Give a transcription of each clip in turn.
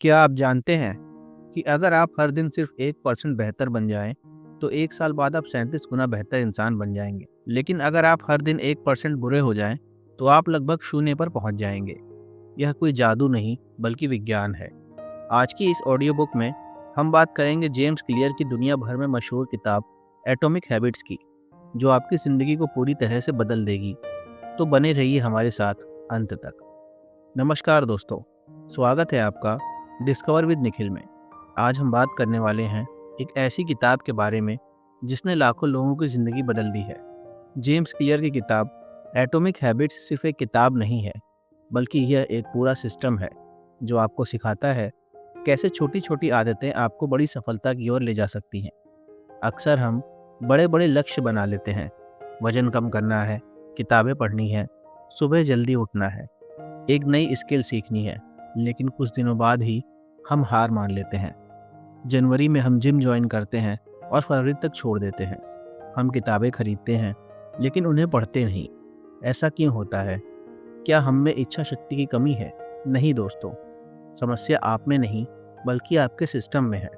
क्या आप जानते हैं कि अगर आप हर दिन सिर्फ 1% बेहतर बन जाएं, तो 1 साल बाद आप 37 गुना बेहतर इंसान बन जाएंगे। लेकिन अगर आप हर दिन 1% बुरे हो जाएं, तो आप लगभग शून्य पर पहुंच जाएंगे। यह कोई जादू नहीं, बल्कि विज्ञान है। आज की इस ऑडियो बुक में हम बात करेंगे जेम्स क्लियर की दुनिया भर में मशहूर किताब एटॉमिक हैबिट्स की, जो आपकी ज़िंदगी को पूरी तरह से बदल देगी। तो बने रहिए हमारे साथ अंत तक। नमस्कार दोस्तों, स्वागत है आपका डिस्कवर विद निखिल में। आज हम बात करने वाले हैं एक ऐसी किताब के बारे में जिसने लाखों लोगों की ज़िंदगी बदल दी है। जेम्स क्लियर की किताब एटॉमिक हैबिट्स सिर्फ एक किताब नहीं है, बल्कि यह एक पूरा सिस्टम है जो आपको सिखाता है कैसे छोटी छोटी आदतें आपको बड़ी सफलता की ओर ले जा सकती हैं। अक्सर हम बड़े बड़े लक्ष्य बना लेते हैं। वजन कम करना है, किताबें पढ़नी है, सुबह जल्दी उठना है, एक नई स्किल सीखनी है, लेकिन कुछ दिनों बाद ही हम हार मान लेते हैं। जनवरी में हम जिम ज्वाइन करते हैं और फरवरी तक छोड़ देते हैं। हम किताबें खरीदते हैं, लेकिन उन्हें पढ़ते नहीं। ऐसा क्यों होता है? क्या हम में इच्छा शक्ति की कमी है? नहीं दोस्तों, समस्या आप में नहीं, बल्कि आपके सिस्टम में है।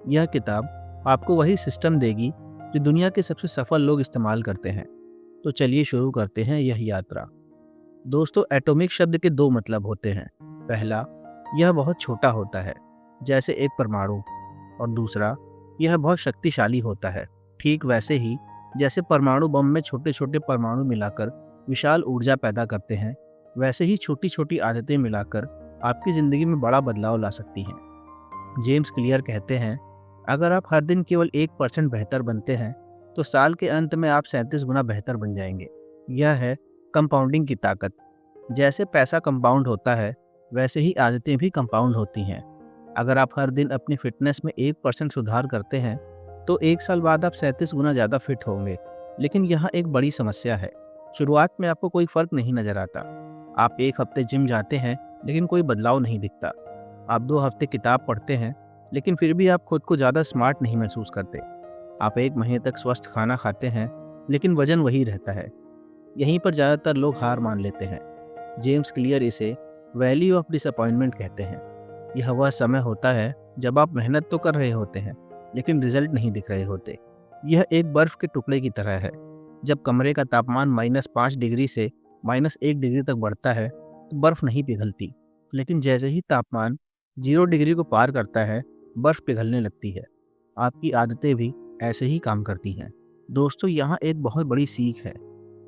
यह किताब आपको वही सिस्टम देगी जो दुनिया के सबसे सफल लोग इस्तेमाल करते हैं। तो चलिए शुरू करते हैं यह यात्रा। दोस्तों, एटॉमिक शब्द के दो मतलब होते हैं। पहला, यह बहुत छोटा होता है, जैसे एक परमाणु, और दूसरा, यह बहुत शक्तिशाली होता है, ठीक वैसे ही जैसे परमाणु बम में छोटे छोटे परमाणु मिलाकर विशाल ऊर्जा पैदा करते हैं। वैसे ही छोटी छोटी आदतें मिलाकर आपकी ज़िंदगी में बड़ा बदलाव ला सकती हैं। जेम्स क्लियर कहते हैं, अगर आप हर दिन केवल 1% बेहतर बनते हैं, तो साल के अंत में आप 37 गुना बेहतर बन जाएंगे। यह है कंपाउंडिंग की ताकत। जैसे पैसा कंपाउंड होता है, वैसे ही आदतें भी कंपाउंड होती हैं। अगर आप हर दिन अपनी फिटनेस में 1% सुधार करते हैं, तो 1 साल बाद आप 37 गुना ज़्यादा फिट होंगे। लेकिन यहाँ एक बड़ी समस्या है। शुरुआत में आपको कोई फर्क नहीं नजर आता। आप 1 हफ्ते जिम जाते हैं, लेकिन कोई बदलाव नहीं दिखता। आप 2 हफ्ते किताब पढ़ते हैं, लेकिन फिर भी आप खुद को ज़्यादा स्मार्ट नहीं महसूस करते। आप 1 महीने तक स्वस्थ खाना खाते हैं, लेकिन वजन वही रहता है। यहीं पर ज़्यादातर लोग हार मान लेते हैं। जेम्स क्लियर इसे वैल्यू ऑफ डिसअपॉइंटमेंट कहते हैं। यह वह समय होता है जब आप मेहनत तो कर रहे होते हैं, लेकिन रिजल्ट नहीं दिख रहे होते। यह एक बर्फ के टुकड़े की तरह है। जब कमरे का तापमान -5 डिग्री से -1 डिग्री तक बढ़ता है, तो बर्फ नहीं पिघलती। लेकिन जैसे ही तापमान 0 डिग्री को पार करता है, बर्फ पिघलने लगती है। आपकी आदतें भी ऐसे ही काम करती हैं। दोस्तों, यहाँ एक बहुत बड़ी सीख है।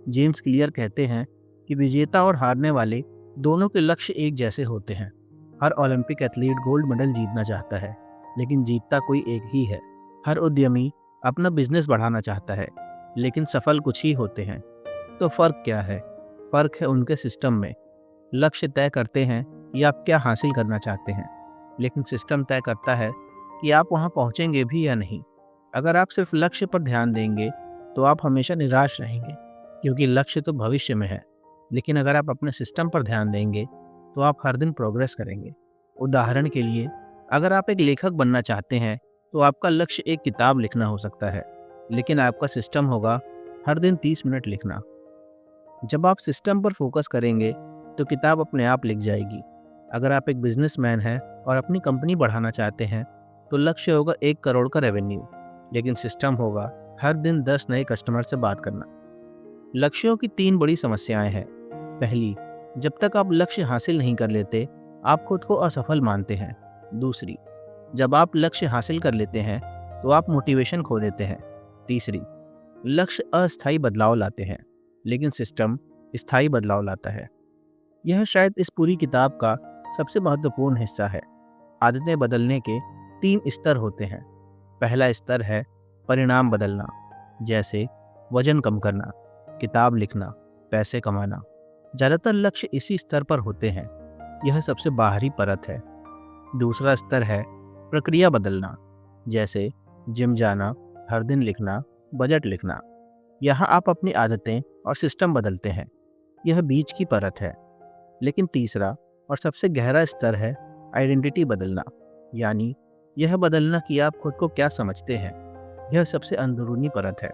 जेम्स क्लियर कहते हैं कि विजेता और हारने वाले दोनों के लक्ष्य एक जैसे होते हैं। हर ओलंपिक एथलीट गोल्ड मेडल जीतना चाहता है, लेकिन जीतता कोई एक ही है। हर उद्यमी अपना बिजनेस बढ़ाना चाहता है, लेकिन सफल कुछ ही होते हैं। तो फर्क क्या है? फर्क है उनके सिस्टम में। लक्ष्य तय करते हैं कि आप क्या हासिल करना चाहते हैं, लेकिन सिस्टम तय करता है कि आप वहां पहुंचेंगे भी या नहीं। अगर आप सिर्फ लक्ष्य पर ध्यान देंगे, तो आप हमेशा निराश रहेंगे, क्योंकि लक्ष्य तो भविष्य में है। लेकिन अगर आप अपने सिस्टम पर ध्यान देंगे, तो आप हर दिन प्रोग्रेस करेंगे। उदाहरण के लिए, अगर आप एक लेखक बनना चाहते हैं, तो आपका लक्ष्य एक किताब लिखना हो सकता है, लेकिन आपका सिस्टम होगा हर दिन 30 मिनट लिखना। जब आप सिस्टम पर फोकस करेंगे, तो किताब अपने आप लिख जाएगी। अगर आप एक बिजनेसमैन हैं और अपनी कंपनी बढ़ाना चाहते हैं, तो लक्ष्य होगा 1 करोड़ का रेवेन्यू, लेकिन सिस्टम होगा हर दिन 10 नए कस्टमर से बात करना। लक्ष्यों की 3 बड़ी समस्याएं हैं। पहली, जब तक आप लक्ष्य हासिल नहीं कर लेते, आप खुद को असफल मानते हैं। दूसरी, जब आप लक्ष्य हासिल कर लेते हैं, तो आप मोटिवेशन खो देते हैं। तीसरी, लक्ष्य अस्थायी बदलाव लाते हैं, लेकिन सिस्टम स्थायी बदलाव लाता है। यह शायद इस पूरी किताब का सबसे महत्वपूर्ण हिस्सा है। आदतें बदलने के 3 स्तर होते हैं। पहला स्तर है परिणाम बदलना, जैसे वजन कम करना, किताब लिखना, पैसे कमाना। ज़्यादातर लक्ष्य इसी स्तर पर होते हैं। यह सबसे बाहरी परत है। दूसरा स्तर है प्रक्रिया बदलना, जैसे जिम जाना, हर दिन लिखना, बजट लिखना। यहाँ आप अपनी आदतें और सिस्टम बदलते हैं। यह बीच की परत है। लेकिन तीसरा और सबसे गहरा स्तर है आइडेंटिटी बदलना, यानी यह बदलना कि आप खुद को क्या समझते हैं। यह सबसे अंदरूनी परत है।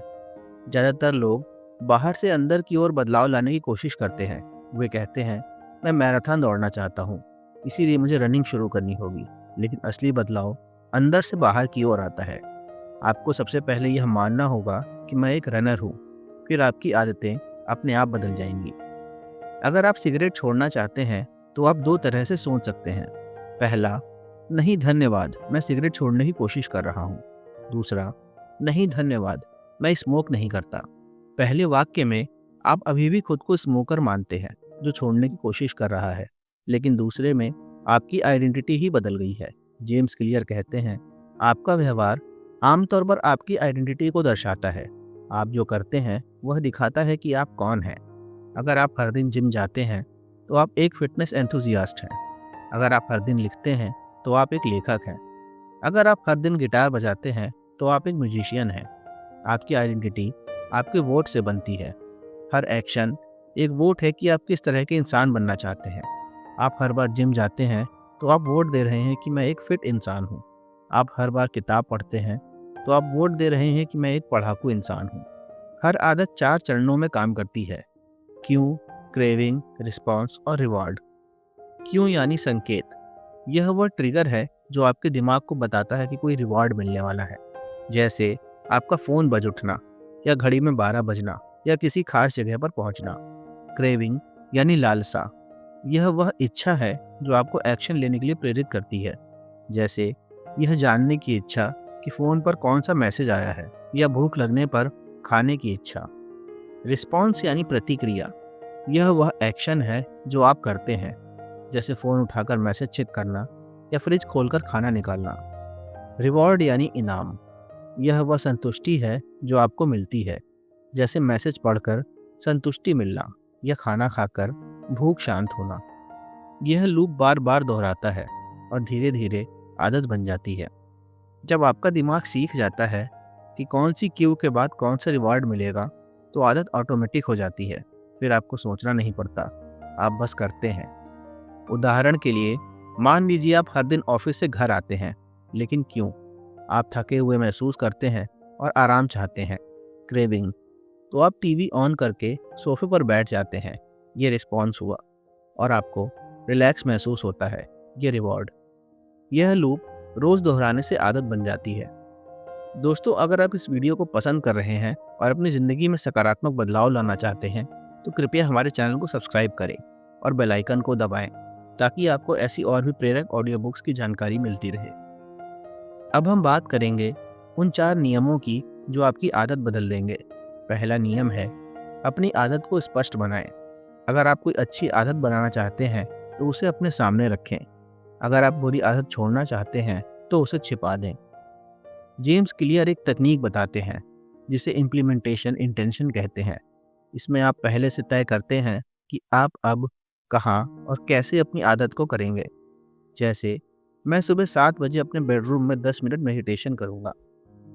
ज़्यादातर लोग बाहर से अंदर की ओर बदलाव लाने की कोशिश करते हैं। वे कहते हैं, मैं मैराथन दौड़ना चाहता हूँ, इसीलिए मुझे रनिंग शुरू करनी होगी। लेकिन असली बदलाव अंदर से बाहर की ओर आता है। आपको सबसे पहले यह मानना होगा कि मैं एक रनर हूँ, फिर आपकी आदतें अपने आप बदल जाएंगी। अगर आप सिगरेट छोड़ना चाहते हैं तो आप दो तरह से सोच सकते हैं। पहला, नहीं धन्यवाद, मैं सिगरेट छोड़ने की कोशिश कर रहा हूँ। दूसरा, नहीं धन्यवाद, मैं स्मोक नहीं करता। पहले वाक्य में आप अभी भी खुद को स्मोकर मानते हैं जो छोड़ने की कोशिश कर रहा है, लेकिन दूसरे में आपकी आइडेंटिटी ही बदल गई है। जेम्स क्लियर कहते हैं, आपका व्यवहार आमतौर पर आपकी आइडेंटिटी को दर्शाता है। आप जो करते हैं वह दिखाता है कि आप कौन हैं। अगर आप हर दिन जिम जाते हैं तो आप एक फिटनेस एंथुजियास्ट हैं। अगर आप हर दिन लिखते हैं तो आप एक लेखक हैं। अगर आप हर दिन गिटार बजाते हैं तो आप एक म्यूजिशियन हैं। आपकी आइडेंटिटी आपके वोट से बनती है। हर एक्शन एक वोट है कि आप किस तरह के इंसान बनना चाहते हैं। आप हर बार जिम जाते हैं तो आप वोट दे रहे हैं कि मैं एक फिट इंसान हूँ। आप हर बार किताब पढ़ते हैं तो आप वोट दे रहे हैं कि मैं एक पढ़ाकू इंसान हूँ। हर आदत 4 चरणों में काम करती है: क्यों, क्रेविंग, रिस्पॉन्स और रिवॉर्ड। क्यों यानी संकेत। यह वह ट्रिगर है जो आपके दिमाग को बताता है कि कोई रिवॉर्ड मिलने वाला है, जैसे आपका फ़ोन बज उठना या घड़ी में 12 बजना या किसी खास जगह पर पहुंचना। क्रेविंग यानी लालसा। यह वह इच्छा है जो आपको एक्शन लेने के लिए प्रेरित करती है, जैसे यह जानने की इच्छा कि फ़ोन पर कौन सा मैसेज आया है या भूख लगने पर खाने की इच्छा। रिस्पॉन्स यानी प्रतिक्रिया। यह वह एक्शन है जो आप करते हैं, जैसे फ़ोन उठाकर मैसेज चेक करना या फ्रिज खोलकर खाना निकालना। रिवॉर्ड यानी इनाम। यह वह संतुष्टि है जो आपको मिलती है, जैसे मैसेज पढ़कर संतुष्टि मिलना या खाना खाकर भूख शांत होना। यह लूप बार बार दोहराता है और धीरे धीरे आदत बन जाती है। जब आपका दिमाग सीख जाता है कि कौन सी क्यू के बाद कौन सा रिवॉर्ड मिलेगा, तो आदत ऑटोमेटिक हो जाती है। फिर आपको सोचना नहीं पड़ता, आप बस करते हैं। उदाहरण के लिए, मान लीजिए आप हर दिन ऑफिस से घर आते हैं, लेकिन क्यों? आप थके हुए महसूस करते हैं और आराम चाहते हैं। क्रेविंग, तो आप टीवी ऑन करके सोफे पर बैठ जाते हैं। ये रिस्पॉन्स हुआ और आपको रिलैक्स महसूस होता है। ये रिवॉर्ड। यह लूप रोज दोहराने से आदत बन जाती है। दोस्तों, अगर आप इस वीडियो को पसंद कर रहे हैं और अपनी ज़िंदगी में सकारात्मक बदलाव लाना चाहते हैं, तो कृपया हमारे चैनल को सब्सक्राइब करें और बेल आइकन को दबाएं, ताकि आपको ऐसी और भी प्रेरक ऑडियो बुक्स की जानकारी मिलती रहे। अब हम बात करेंगे उन 4 नियमों की जो आपकी आदत बदल देंगे। पहला नियम है, अपनी आदत को स्पष्ट बनाएं। अगर आप कोई अच्छी आदत बनाना चाहते हैं तो उसे अपने सामने रखें। अगर आप बुरी आदत छोड़ना चाहते हैं तो उसे छिपा दें। जेम्स क्लियर एक तकनीक बताते हैं जिसे इम्प्लीमेंटेशन इंटेंशन कहते हैं। इसमें आप पहले से तय करते हैं कि आप अब, कहाँ और कैसे अपनी आदत को करेंगे। जैसे, मैं सुबह 7 बजे अपने बेडरूम में 10 मिनट मेडिटेशन करूँगा।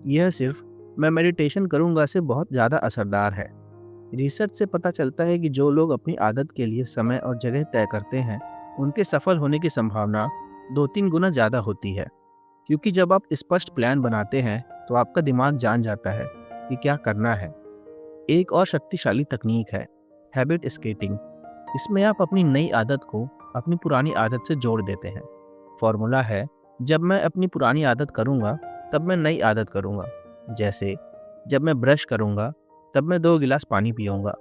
यह सिर्फ मैं मेडिटेशन करूँगा से बहुत ज़्यादा असरदार है। रिसर्च से पता चलता है कि जो लोग अपनी आदत के लिए समय और जगह तय करते हैं, उनके सफल होने की संभावना 2-3 गुना ज़्यादा होती है। क्योंकि जब आप स्पष्ट प्लान बनाते हैं तो आपका दिमाग जान जाता है कि क्या करना है। एक और शक्तिशाली तकनीक है हैबिट स्केटिंग। इसमें आप अपनी नई आदत को अपनी पुरानी आदत से जोड़ देते हैं। फॉर्मूला है, जब मैं अपनी पुरानी आदत करूँगा तब मैं नई आदत करूँगा। जैसे, जब मैं ब्रश करूँगा तब मैं 2 गिलास पानी पीऊँगा,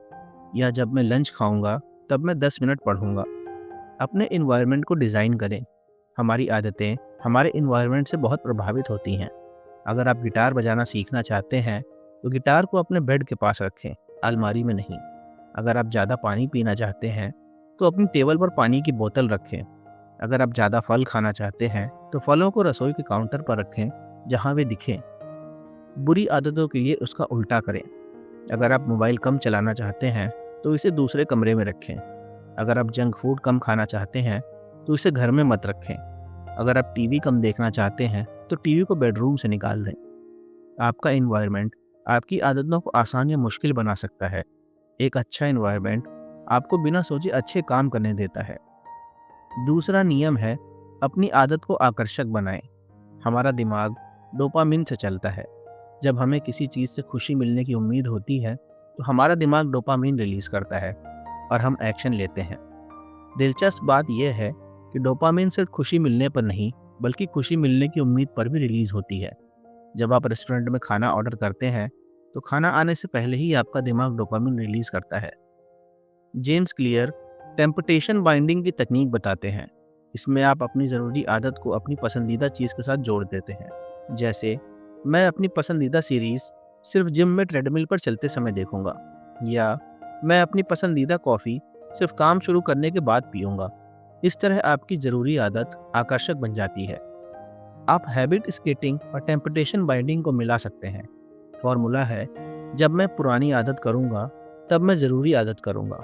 या जब मैं लंच खाऊँगा तब मैं 10 मिनट पढ़ूँगा। अपने इन्वायरमेंट को डिज़ाइन करें। हमारी आदतें हमारे इन्वायरमेंट से बहुत प्रभावित होती हैं। अगर आप गिटार बजाना सीखना चाहते हैं तो गिटार को अपने बेड के पास रखें, अलमारी में नहीं। अगर आप ज़्यादा पानी पीना चाहते हैं तो अपनी टेबल पर पानी की बोतल रखें। अगर आप ज़्यादा फल खाना चाहते हैं तो फलों को रसोई के काउंटर पर रखें, जहाँ वे दिखें। बुरी आदतों के लिए उसका उल्टा करें। अगर आप मोबाइल कम चलाना चाहते हैं तो इसे दूसरे कमरे में रखें। अगर आप जंक फूड कम खाना चाहते हैं तो इसे घर में मत रखें। अगर आप टीवी कम देखना चाहते हैं तो टीवी को बेडरूम से निकाल दें। आपका एनवायरनमेंट आपकी आदतों को आसान या मुश्किल बना सकता है। एक अच्छा एनवायरनमेंट आपको बिना सोचे अच्छे काम करने देता है। दूसरा नियम है, अपनी आदत को आकर्षक बनाएं। हमारा दिमाग डोपामिन से चलता है। जब हमें किसी चीज़ से खुशी मिलने की उम्मीद होती है तो हमारा दिमाग डोपामिन रिलीज करता है और हम एक्शन लेते हैं। दिलचस्प बात यह है कि डोपामिन सिर्फ खुशी मिलने पर नहीं, बल्कि खुशी मिलने की उम्मीद पर भी रिलीज होती है। जब आप रेस्टोरेंट में खाना ऑर्डर करते हैं, तो खाना आने से पहले ही आपका दिमाग डोपामिन रिलीज करता है। जेम्स क्लियर टेम्पटेशन बाइंडिंग की तकनीक बताते हैं। इसमें आप अपनी ज़रूरी आदत को अपनी पसंदीदा चीज़ के साथ जोड़ देते हैं। जैसे, मैं अपनी पसंदीदा सीरीज़ सिर्फ जिम में ट्रेडमिल पर चलते समय देखूंगा, या मैं अपनी पसंदीदा कॉफ़ी सिर्फ काम शुरू करने के बाद पीऊंगा। इस तरह आपकी ज़रूरी आदत आकर्षक बन जाती है। आप हैबिट स्केटिंग और टेम्पटेशन बाइंडिंग को मिला सकते हैं। फॉर्मूला है, जब मैं पुरानी आदत करूंगा, तब मैं ज़रूरी आदत करूंगा,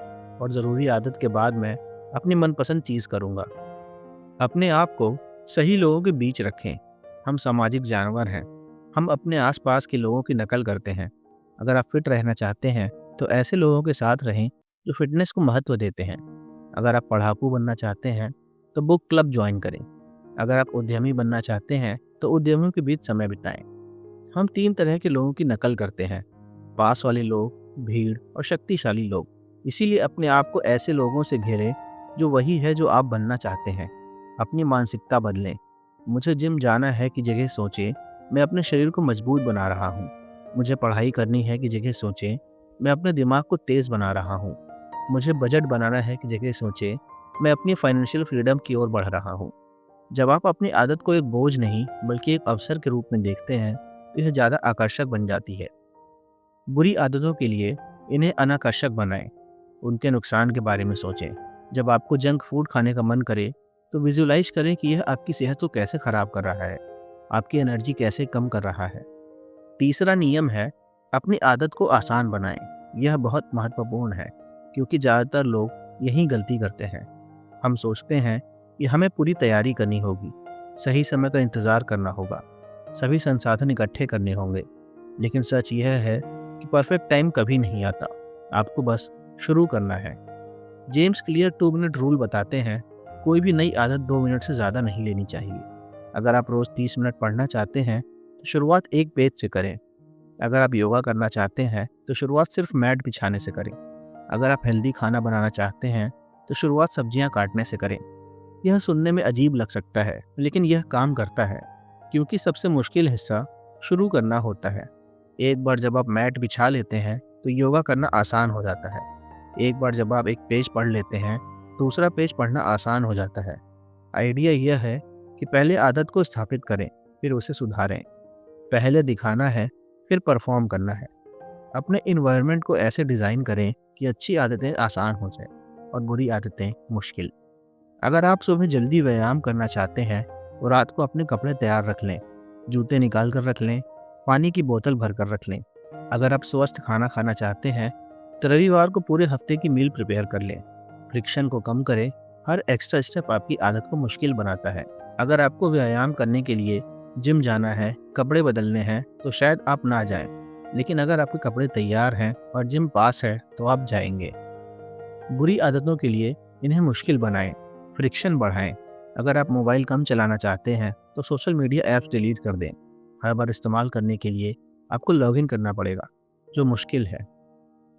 और ज़रूरी आदत के बाद मैं अपनी मनपसंद चीज़ करूंगा। अपने आप को सही लोगों के बीच रखें। हम सामाजिक जानवर हैं। हम अपने आसपास के लोगों की नकल करते हैं। अगर आप फिट रहना चाहते हैं, तो ऐसे लोगों के साथ रहें जो फिटनेस को महत्व देते हैं। अगर आप पढ़ाकू बनना चाहते हैं, तो बुक क्लब ज्वाइन करें। अगर आप उद्यमी बनना चाहते हैं, तो उद्यमियों के बीच समय बिताएं। हम 3 तरह के लोगों की नकल करते हैं: पास वाले लोग, भीड़ और शक्तिशाली लोग। इसीलिए अपने आप को ऐसे लोगों से घेरें जो वही है जो आप बनना चाहते हैं। अपनी मानसिकता बदलें। मुझे जिम जाना है की जगह सोचें, मैं अपने शरीर को मजबूत बना रहा हूँ। मुझे पढ़ाई करनी है की जगह सोचें, मैं अपने दिमाग को तेज बना रहा हूँ। मुझे बजट बनाना है की जगह सोचें, मैं अपनी फाइनेंशियल फ्रीडम की ओर बढ़ रहा हूँ। जब आप अपनी आदत को एक बोझ नहीं, बल्कि एक अवसर के रूप में देखते हैं, तो यह ज़्यादा आकर्षक बन जाती है। बुरी आदतों के लिए इन्हें अनाकर्षक बनाएं। उनके नुकसान के बारे में सोचें। जब आपको जंक फूड खाने का मन करे, तो विजुलाइज करें कि यह आपकी सेहत को कैसे खराब कर रहा है, आपकी एनर्जी कैसे कम कर रहा है। तीसरा नियम है, अपनी आदत को आसान बनाएं। यह बहुत महत्वपूर्ण है, क्योंकि ज़्यादातर लोग यही गलती करते हैं। हम सोचते हैं कि हमें पूरी तैयारी करनी होगी, सही समय का इंतज़ार करना होगा, सभी संसाधन इकट्ठे करने होंगे। लेकिन सच यह है कि परफेक्ट टाइम कभी नहीं आता। आपको बस शुरू करना है। जेम्स क्लियर 2 मिनट रूल बताते हैं, कोई भी नई आदत 2 मिनट से ज़्यादा नहीं लेनी चाहिए। अगर आप रोज़ 30 मिनट पढ़ना चाहते हैं, तो शुरुआत 1 पेज से करें। अगर आप योगा करना चाहते हैं, तो शुरुआत सिर्फ मैट बिछाने से करें। अगर आप हेल्दी खाना बनाना चाहते हैं, तो शुरुआत सब्जियां काटने से करें। यह सुनने में अजीब लग सकता है, लेकिन यह काम करता है, क्योंकि सबसे मुश्किल हिस्सा शुरू करना होता है। एक बार जब आप मैट बिछा लेते हैं, तो योगा करना आसान हो जाता है। एक बार जब आप एक पेज पढ़ लेते हैं, दूसरा पेज पढ़ना आसान हो जाता है। आइडिया यह है कि पहले आदत को स्थापित करें, फिर उसे सुधारें। पहले दिखाना है, फिर परफॉर्म करना है। अपने इन्वायरमेंट को ऐसे डिज़ाइन करें कि अच्छी आदतें आसान हो जाएं और बुरी आदतें मुश्किल। अगर आप सुबह जल्दी व्यायाम करना चाहते हैं, तो रात को अपने कपड़े तैयार रख लें, जूते निकाल कर रख लें, पानी की बोतल भर कर रख लें। अगर आप स्वस्थ खाना खाना चाहते हैं, तो रविवार को पूरे हफ्ते की मील प्रिपेयर कर लें। फ्रिक्शन को कम करें। हर एक्स्ट्रा स्टेप आपकी आदत को मुश्किल बनाता है। अगर आपको व्यायाम करने के लिए जिम जाना है, कपड़े बदलने हैं, तो शायद आप ना जाएं। लेकिन अगर आपके कपड़े तैयार हैं और जिम पास है, तो आप जाएंगे। बुरी आदतों के लिए इन्हें मुश्किल बनाएं, फ्रिक्शन बढ़ाएं। अगर आप मोबाइल कम चलाना चाहते हैं, तो सोशल मीडिया ऐप्स डिलीट कर दें। हर बार इस्तेमाल करने के लिए आपको लॉगिन करना पड़ेगा, जो मुश्किल है।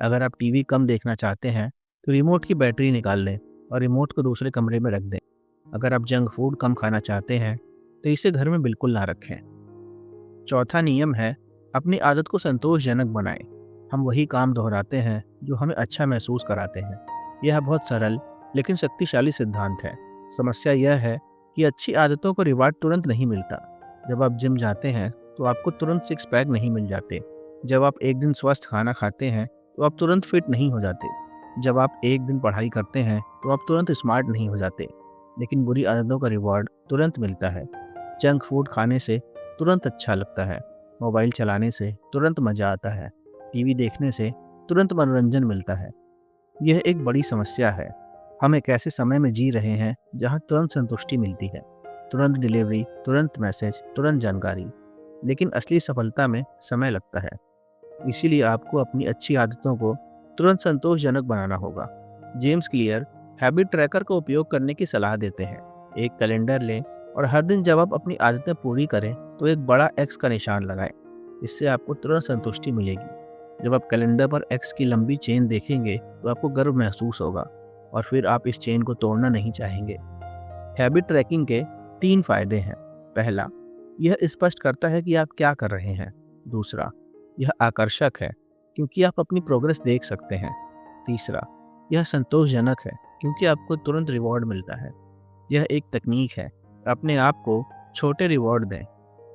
अगर आप टीवी कम देखना चाहते हैं, तो रिमोट की बैटरी निकाल लें और रिमोट को दूसरे कमरे में रख दें। अगर आप जंक फूड कम खाना चाहते हैं, तो इसे घर में बिल्कुल ना रखें। चौथा नियम है, अपनी आदत को संतोषजनक बनाएं। हम वही काम दोहराते हैं जो हमें अच्छा महसूस कराते हैं। यह बहुत सरल लेकिन शक्तिशाली सिद्धांत है। समस्या यह है कि अच्छी आदतों को रिवार्ड तुरंत नहीं मिलता। जब आप जिम जाते हैं, तो आपको तुरंत 6 पैक नहीं मिल जाते। जब आप एक दिन स्वस्थ खाना खाते हैं, तो आप तुरंत फिट नहीं हो जाते। जब आप एक दिन पढ़ाई करते हैं, तो आप तुरंत स्मार्ट नहीं हो जाते। लेकिन बुरी आदतों का रिवॉर्ड तुरंत मिलता है। जंक फूड खाने से तुरंत अच्छा लगता है, मोबाइल चलाने से तुरंत मज़ा आता है, टीवी देखने से तुरंत मनोरंजन मिलता है। यह एक बड़ी समस्या है। हम एक ऐसे समय में जी रहे हैं जहां तुरंत संतुष्टि मिलती है, तुरंत डिलीवरी, तुरंत मैसेज, तुरंत जानकारी। लेकिन असली सफलता में समय लगता है। इसीलिए आपको अपनी अच्छी आदतों को तुरंत संतोषजनक बनाना होगा। जेम्स क्लियर हैबिट ट्रैकर का उपयोग करने की सलाह देते हैं। एक कैलेंडर लें और हर दिन जब आप अपनी आदतें पूरी करें, तो एक बड़ा एक्स का निशान लगाएं। इससे आपको तुरंत संतुष्टि मिलेगी। जब आप कैलेंडर पर एक्स की लंबी चेन देखेंगे, तो आपको गर्व महसूस होगा और फिर आप इस चेन को तोड़ना नहीं चाहेंगे। हैबिट ट्रैकिंग के 3 फायदे हैं। पहला, यह स्पष्ट करता है कि आप क्या कर रहे हैं। दूसरा, यह आकर्षक है क्योंकि आप अपनी प्रोग्रेस देख सकते हैं। तीसरा, यह संतोषजनक है क्योंकि आपको तुरंत रिवॉर्ड मिलता है। यह एक तकनीक है, अपने आप को छोटे रिवॉर्ड दें।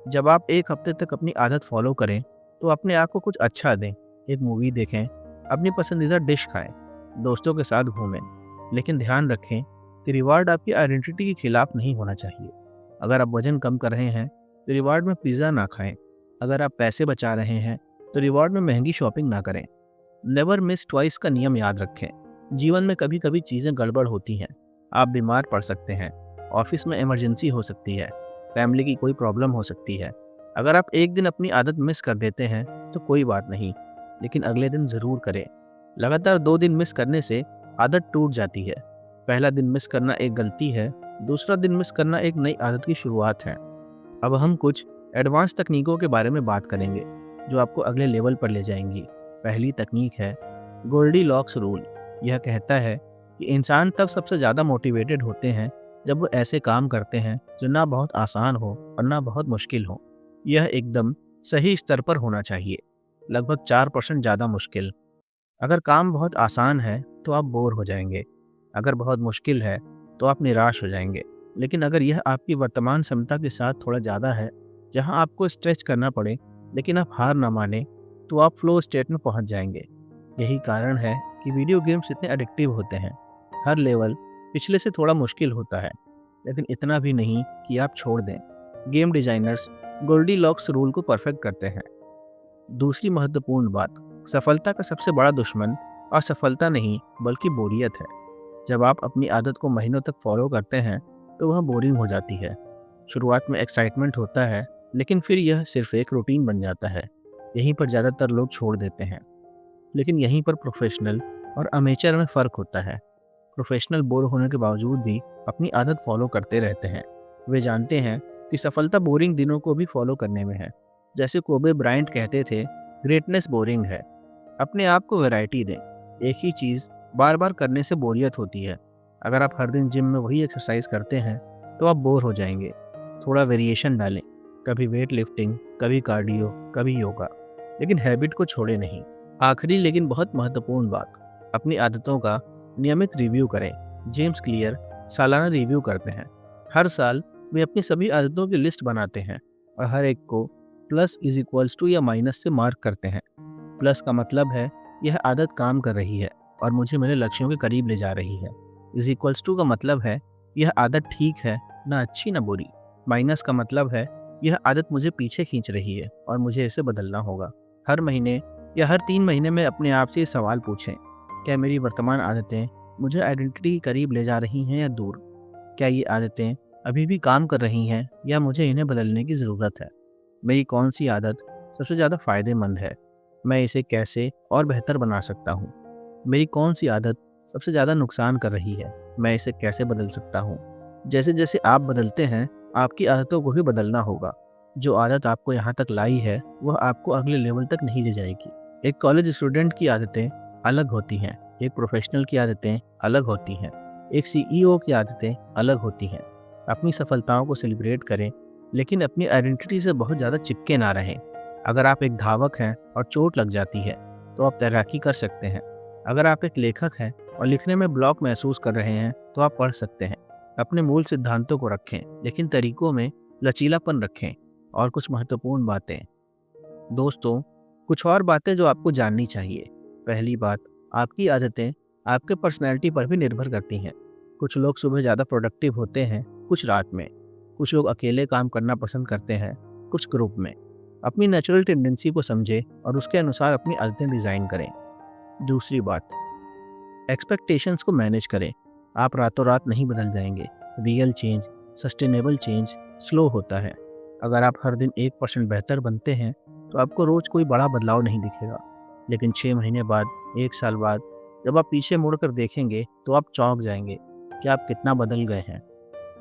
जब आप 1 हफ्ते तक अपनी आदत फॉलो करें तो अपने आप को कुछ अच्छा दें। एक मूवी देखें, अपनी पसंदीदा डिश खाएं, दोस्तों के साथ घूमें। लेकिन ध्यान रखें कि रिवार्ड आपकी आइडेंटिटी के खिलाफ नहीं होना चाहिए। अगर आप वजन कम कर रहे हैं तो रिवार्ड में पिज़्ज़ा ना खाएं। अगर आप पैसे बचा रहे हैं तो रिवार्ड में महंगी शॉपिंग ना करें। नेवर मिस ट्वाइस का नियम याद रखें। जीवन में कभी कभी चीज़ें गड़बड़ होती हैं। आप बीमार पड़ सकते हैं, ऑफिस में इमरजेंसी हो सकती है, फैमिली की कोई प्रॉब्लम हो सकती है। अगर आप एक दिन अपनी आदत मिस कर देते हैं तो कोई बात नहीं, लेकिन अगले दिन ज़रूर करें। लगातार 2 दिन मिस करने से आदत टूट जाती है। पहला दिन मिस करना एक गलती है, दूसरा दिन मिस करना एक नई आदत की शुरुआत है। अब हम कुछ एडवांस तकनीकों के बारे में बात करेंगे जो आपको अगले लेवल पर ले जाएंगी। पहली तकनीक है गोल्डीलॉक्स रूल। यह कहता है कि इंसान तब सबसे ज़्यादा मोटिवेटेड होते हैं जब वो ऐसे काम करते हैं जो ना बहुत आसान हो और ना बहुत मुश्किल हो। यह एकदम सही स्तर पर होना चाहिए, लगभग 4% ज़्यादा मुश्किल। अगर काम बहुत आसान है तो आप बोर हो जाएंगे, अगर बहुत मुश्किल है तो आप निराश हो जाएंगे। लेकिन अगर यह आपकी वर्तमान क्षमता के साथ थोड़ा ज़्यादा है, जहां आपको स्ट्रेच करना पड़े लेकिन आप हार ना माने, तो आप फ्लो स्टेट में पहुंच जाएंगे। यही कारण है कि वीडियो गेम्स इतने एडिक्टिव होते हैं। हर लेवल पिछले से थोड़ा मुश्किल होता है, लेकिन इतना भी नहीं कि आप छोड़ दें। गेम डिजाइनर्स गोल्डीलॉक्स रूल को परफेक्ट करते हैं। दूसरी महत्वपूर्ण बात, सफलता का सबसे बड़ा दुश्मन असफलता नहीं बल्कि बोरियत है। जब आप अपनी आदत को महीनों तक फॉलो करते हैं तो वह बोरिंग हो जाती है। शुरुआत में एक्साइटमेंट होता है, लेकिन फिर यह सिर्फ एक रूटीन बन जाता है। यहीं पर ज़्यादातर लोग छोड़ देते हैं। लेकिन यहीं पर प्रोफेशनल और अमेचर में फ़र्क होता है। प्रोफेशनल बोर होने के बावजूद भी अपनी आदत फॉलो करते रहते हैं। वे जानते हैं कि सफलता बोरिंग दिनों को भी फॉलो करने में है। जैसे कोबे ब्रायंट कहते थे, ग्रेटनेस बोरिंग है। अपने आप को वैरायटी दें। एक ही चीज़ बार बार करने से बोरियत होती है। अगर आप हर दिन जिम में वही एक्सरसाइज करते हैं तो आप बोर हो जाएंगे। थोड़ा वेरिएशन डालें, कभी वेट लिफ्टिंग, कभी कार्डियो, कभी योगा, लेकिन हैबिट को छोड़े नहीं। आखिरी लेकिन बहुत महत्वपूर्ण बात, अपनी आदतों का नियमित रिव्यू करें। जेम्स क्लियर सालाना रिव्यू करते हैं। हर साल वे अपनी सभी आदतों की लिस्ट बनाते हैं और हर एक को प्लस इज इक्वल्स टू या माइनस से मार्क करते हैं। प्लस का मतलब है यह आदत काम कर रही है और मुझे मेरे लक्ष्यों के करीब ले जा रही है। इज इक्वल्स टू का मतलब है यह आदत ठीक है, ना अच्छी ना बुरी। माइनस का मतलब है यह आदत मुझे पीछे खींच रही है और मुझे इसे बदलना होगा। हर महीने या हर 3 महीने में अपने आप से ये सवाल पूछें, क्या मेरी वर्तमान आदतें मुझे आइडेंटिटी के करीब ले जा रही हैं या दूर? क्या ये आदतें अभी भी काम कर रही हैं या मुझे इन्हें बदलने की ज़रूरत है? मेरी कौन सी आदत सबसे ज़्यादा फ़ायदेमंद है? मैं इसे कैसे और बेहतर बना सकता हूँ? मेरी कौन सी आदत सबसे ज़्यादा नुकसान कर रही है? मैं इसे कैसे बदल सकता हूँ? जैसे जैसे आप बदलते हैं, आपकी आदतों को भी बदलना होगा। जो आदत आपको यहाँ तक लाई है, वह आपको अगले लेवल तक नहीं ले जाएगी। एक कॉलेज स्टूडेंट की आदतें अलग होती हैं, एक प्रोफेशनल की आदतें अलग होती हैं, एक सीईओ की आदतें अलग होती हैं। अपनी सफलताओं को सेलिब्रेट करें, लेकिन अपनी आइडेंटिटी से बहुत ज़्यादा चिपके ना रहें। अगर आप एक धावक हैं और चोट लग जाती है, तो आप तैराकी कर सकते हैं। अगर आप एक लेखक हैं और लिखने में ब्लॉक महसूस कर रहे हैं, तो आप पढ़ सकते हैं। अपने मूल सिद्धांतों को रखें, लेकिन तरीकों में लचीलापन रखें। और कुछ महत्वपूर्ण बातें दोस्तों, कुछ और बातें जो आपको जाननी चाहिए। पहली बात, आपकी आदतें आपके पर्सनैलिटी पर भी निर्भर करती हैं। कुछ लोग सुबह ज़्यादा प्रोडक्टिव होते हैं, कुछ रात में। कुछ लोग अकेले काम करना पसंद करते हैं, कुछ ग्रुप में। अपनी नेचुरल टेंडेंसी को समझें और उसके अनुसार अपनी आदतें डिज़ाइन करें। दूसरी बात, एक्सपेक्टेशंस को मैनेज करें। आप रातों रात नहीं बदल जाएंगे। Real change, sustainable change slow होता है। अगर आप हर दिन 1% बेहतर बनते हैं तो आपको रोज कोई बड़ा बदलाव नहीं दिखेगा, लेकिन 6 महीने बाद, 1 साल बाद जब आप पीछे मुड़कर देखेंगे तो आप चौंक जाएंगे कि आप कितना बदल गए हैं।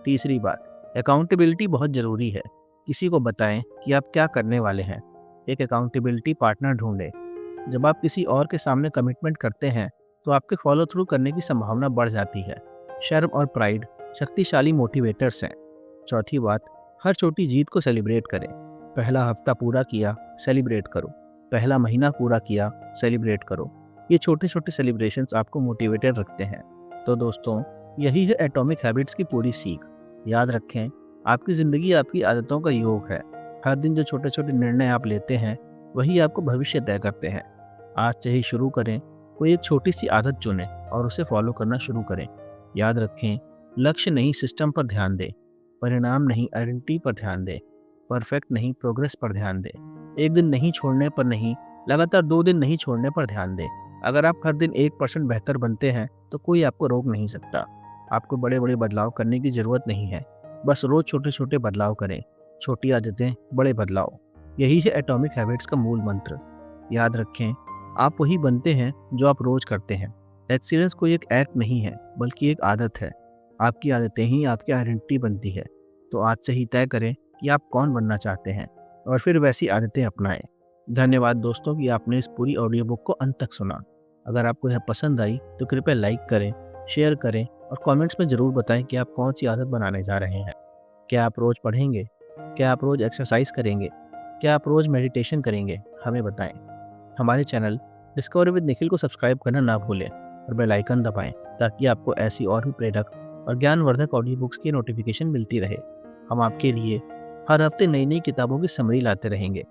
तीसरी बात, अकाउंटेबिलिटी बहुत ज़रूरी है। किसी को बताएं कि आप क्या करने वाले हैं। एक अकाउंटेबिलिटी पार्टनर ढूंढें। जब आप किसी और के सामने कमिटमेंट करते हैं तो आपके फॉलो थ्रू करने की संभावना बढ़ जाती है। शर्म और प्राइड शक्तिशाली मोटिवेटर्स हैं। चौथी बात, हर छोटी जीत को सेलिब्रेट करें। पहला हफ्ता पूरा किया, सेलिब्रेट करो। पहला महीना पूरा किया, सेलिब्रेट करो। ये छोटे छोटे सेलिब्रेशंस आपको मोटिवेटेड रखते हैं। तो दोस्तों, यही है एटॉमिक हैबिट्स की पूरी सीख। याद रखें, आपकी ज़िंदगी आपकी आदतों का योग है। हर दिन जो छोटे छोटे निर्णय आप लेते हैं वही आपको भविष्य तय करते हैं। आज से ही शुरू करें, कोई एक छोटी सी आदत चुनें और उसे फॉलो करना शुरू करें। याद रखें, लक्ष्य नहीं सिस्टम पर ध्यान दें, परिणाम नहीं आइडेंटिटी पर ध्यान दें, परफेक्ट नहीं प्रोग्रेस पर ध्यान दें, एक दिन नहीं छोड़ने पर नहीं, लगातार 2 दिन नहीं छोड़ने पर ध्यान दें। अगर आप हर दिन 1% बेहतर बनते हैं तो कोई आपको रोक नहीं सकता। आपको बड़े बड़े बदलाव करने की ज़रूरत नहीं है, बस रोज़ छोटे छोटे बदलाव करें। छोटी आदतें, बड़े बदलाव, यही है एटॉमिक हैबिट्स का मूल मंत्र। याद रखें, आप वही बनते हैं जो आप रोज़ करते हैं। एक्सीलेंस कोई एक एक्ट नहीं है, बल्कि एक आदत है। आपकी आदतें ही आपकी आइडेंटिटी बनती है। तो आज से ही तय करें कि आप कौन बनना चाहते हैं और फिर वैसी आदतें अपनाएं। धन्यवाद दोस्तों कि आपने इस पूरी ऑडियो बुक को अंत तक सुना। अगर आपको यह पसंद आई तो कृपया लाइक करें, शेयर करें और कमेंट्स में ज़रूर बताएं कि आप कौन सी आदत बनाने जा रहे हैं। क्या आप रोज़ पढ़ेंगे? क्या आप रोज़ एक्सरसाइज करेंगे? क्या आप रोज़ मेडिटेशन करेंगे? हमें बताएं। हमारे चैनल डिस्कवर विद निखिल को सब्सक्राइब करना ना भूलें और बेल आइकन दबाएं ताकि आपको ऐसी और भी प्रेरक और ज्ञानवर्धक ऑडियो बुक्स की नोटिफिकेशन मिलती रहे। हम आपके लिए हर हफ्ते नई नई किताबों की समरी लाते रहेंगे।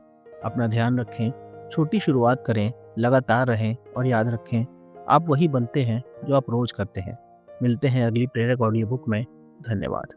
अपना ध्यान रखें, छोटी शुरुआत करें, लगातार रहें और याद रखें, आप वही बनते हैं जो आप रोज़ करते हैं। मिलते हैं अगली प्रेरक ऑडियो बुक में। धन्यवाद।